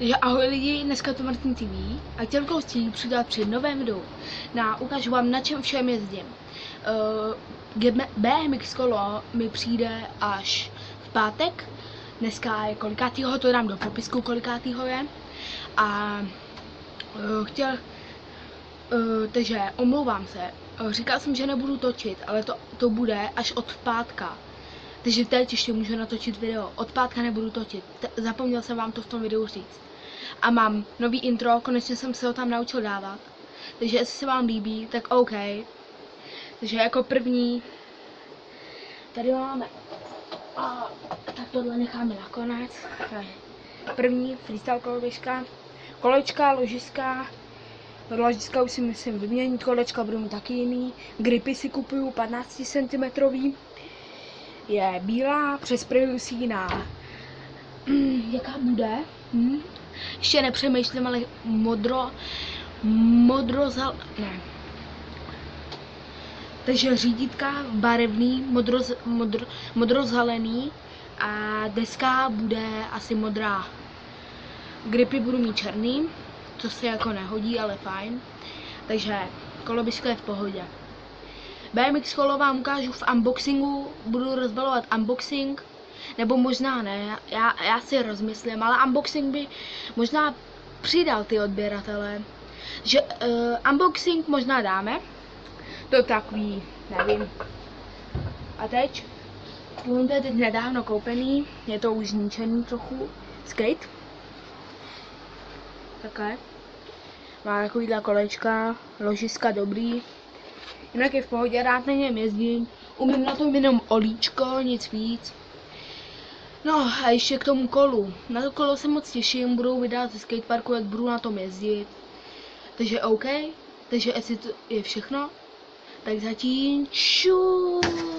Takže ahoj lidi, dneska to Martin TV a chtěl bych si přidat při novém videu. Ukážu vám, na čem všem jezdím. BMX kolo mi přijde až v pátek. Dneska je kolikátýho, to dám do popisku, kolikátýho je. A takže omlouvám se. Říkal jsem, že nebudu točit, ale to bude až od pátka. Takže teď ještě můžu natočit video. Od pátka nebudu točit. Zapomněl jsem vám to v tom videu říct. A mám nový intro, konečně jsem se ho tam naučil dávat. Takže jestli se vám líbí, tak OK. Takže jako první tady máme. A tak tohle necháme nakonec. První freestyle koloběžka. Kolečka, ložiska. Ložiska už si musím vyměnit, kolečka budu mít taky jiný. Gripy si kupuju 15 cm. Je bílá, přesprejuju si ji na jaká bude? Ještě nepřemýšlím, ale ne. Takže řídítka barevný, modrozelený a deska bude asi modrá. Gripy budu mít černý, co se jako nehodí, ale fajn. Takže koloběžka je v pohodě. BMX kolo vám ukážu v unboxingu, budu rozbalovat unboxing, nebo možná ne, já si rozmyslím, ale unboxing by možná přidal ty odběratele, že unboxing možná dáme, to takový, nevím. A teď, to je teď nedávno koupený, je to už zničený trochu, skate, také, má takovýhle kolečka, ložiska dobrý. Jinak je v pohodě, rád na něm jezdím, umím na tom jenom olíčko, nic víc. No a ještě k tomu kolu. Na to kolo se moc těším, budou vydat ze skateparku, jak budu na tom jezdit. Takže OK, takže jestli to je všechno, tak zatím čus.